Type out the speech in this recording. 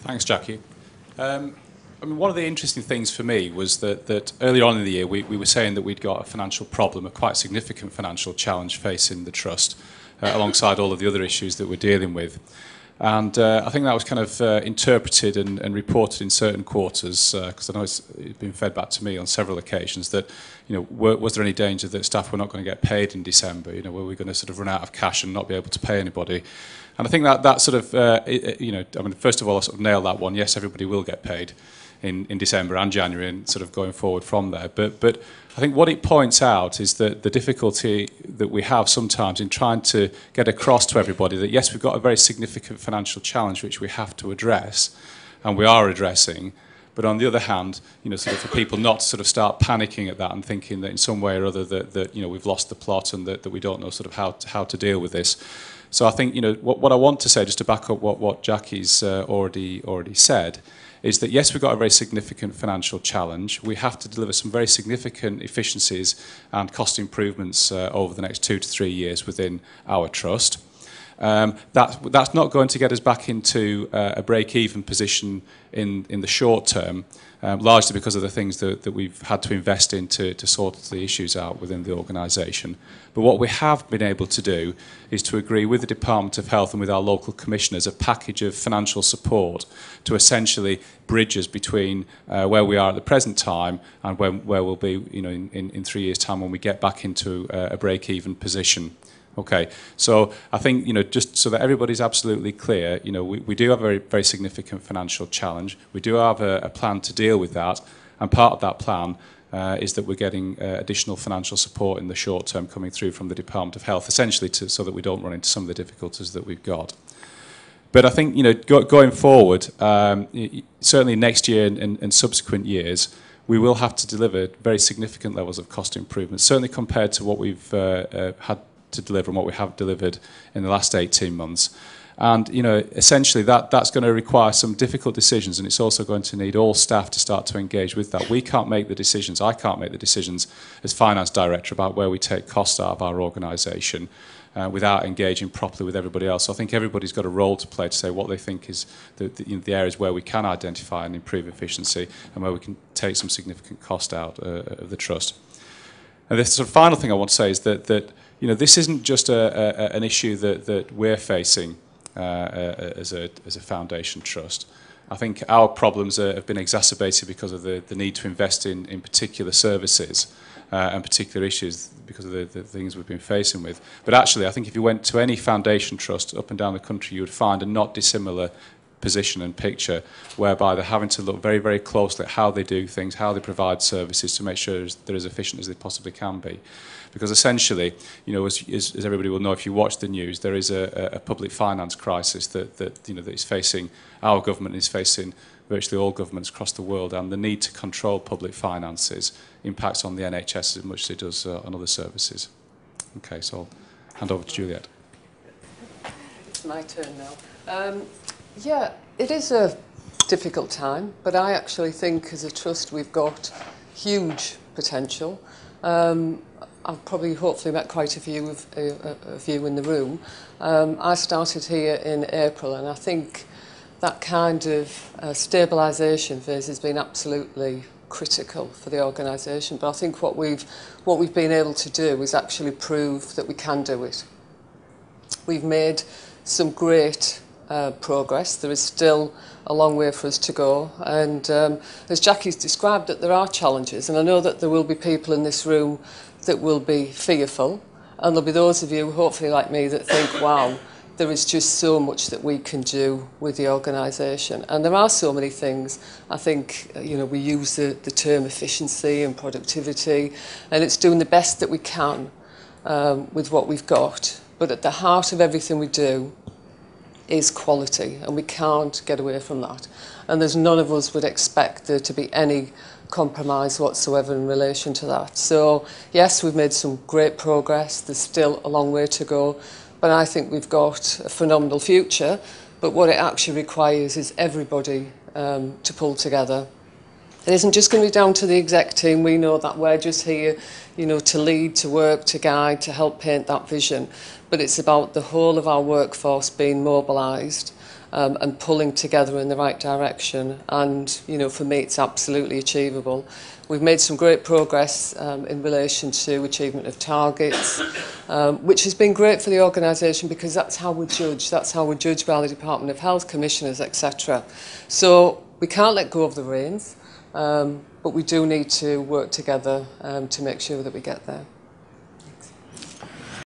Thanks, Jackie. I mean, one of the interesting things for me was that earlier on in the year we were saying that we'd got a financial problem, a quite significant financial challenge facing the Trust, alongside all of the other issues that we're dealing with. And I think that was kind of interpreted and reported in certain quarters, because I know it's been fed back to me on several occasions that, was there any danger that staff were not going to get paid in December? Were we going to sort of run out of cash and not be able to pay anybody? And I think that sort of, I mean, first of all, I sort of nailed that one. Yes, everybody will get paid in December and January, and sort of going forward from there. But I think what it points out is that the difficulty that we have sometimes in trying to get across to everybody that yes, we've got a very significant financial challenge which we have to address, and we are addressing. But on the other hand, sort of for people not to sort of start panicking at that and thinking that in some way or other that we've lost the plot and that we don't know sort of how to deal with this. So I think what I want to say, just to back up what Jackie's already said, is that yes, we've got a very significant financial challenge. We have to deliver some very significant efficiencies and cost improvements over the next 2 to 3 years within our trust. That's not going to get us back into a break-even position in the short term, largely because of the things that we've had to invest in to sort the issues out within the organisation. But what we have been able to do is to agree with the Department of Health and with our local commissioners a package of financial support to essentially bridge us between where we are at the present time and where we'll be in 3 years' time when we get back into a break-even position. Okay, so I think, just so that everybody's absolutely clear, we do have a very, very significant financial challenge. We do have a plan to deal with that, and part of that plan is that we're getting additional financial support in the short term coming through from the Department of Health, essentially so that we don't run into some of the difficulties that we've got. But I think, going forward, certainly next year and subsequent years, we will have to deliver very significant levels of cost improvement, certainly compared to what we've had to deliver and what we have delivered in the last 18 months. And, essentially that's going to require some difficult decisions, and it's also going to need all staff to start to engage with that. We can't make the decisions, I can't make the decisions as Finance Director about where we take costs out of our organisation without engaging properly with everybody else. So I think everybody's got a role to play to say what they think is the areas where we can identify and improve efficiency and where we can take some significant cost out of the Trust. And the sort of final thing I want to say is that this isn't just an issue that we're facing as a foundation trust. I think our problems have been exacerbated because of the need to invest in particular services and particular issues because of the things we've been facing with. But actually, I think if you went to any foundation trust up and down the country, you would find a not dissimilar position and picture whereby they're having to look very, very closely at how they do things, how they provide services to make sure they're as efficient as they possibly can be. Because essentially, as everybody will know if you watch the news, there is a public finance crisis that is facing our government, is facing virtually all governments across the world, and the need to control public finances impacts on the NHS as much as it does on other services. Okay, so I'll hand over to Juliet. It's my turn now. Yeah, it is a difficult time, but I actually think as a trust we've got huge potential. I've probably hopefully met quite a few of you in the room. I started here in April, and I think that kind of stabilisation phase has been absolutely critical for the organisation. But I think what we've been able to do is actually prove that we can do it. We've made some great progress. There is still a long way for us to go, and as Jackie's described it, there are challenges, and I know that there will be people in this room that will be fearful, and there'll be those of you, hopefully like me, that think, wow, there is just so much that we can do with the organisation. And there are so many things. I think, we use the term efficiency and productivity, and it's doing the best that we can with what we've got. But at the heart of everything we do is quality, and we can't get away from that. And there's none of us would expect there to be any compromise whatsoever in relation to that. So yes, we've made some great progress. There's still a long way to go, but I think we've got a phenomenal future. But what it actually requires is everybody to pull together. It isn't just going to be down to the exec team. We know that we're just here, to lead, to work, to guide, to help paint that vision. But it's about the whole of our workforce being mobilised and pulling together in the right direction. And, you know, for me, it's absolutely achievable. We've made some great progress in relation to achievement of targets, which has been great for the organisation because that's how we're judged. That's how we're judged by the Department of Health, commissioners, etc. So we can't let go of the reins, but we do need to work together to make sure that we get there.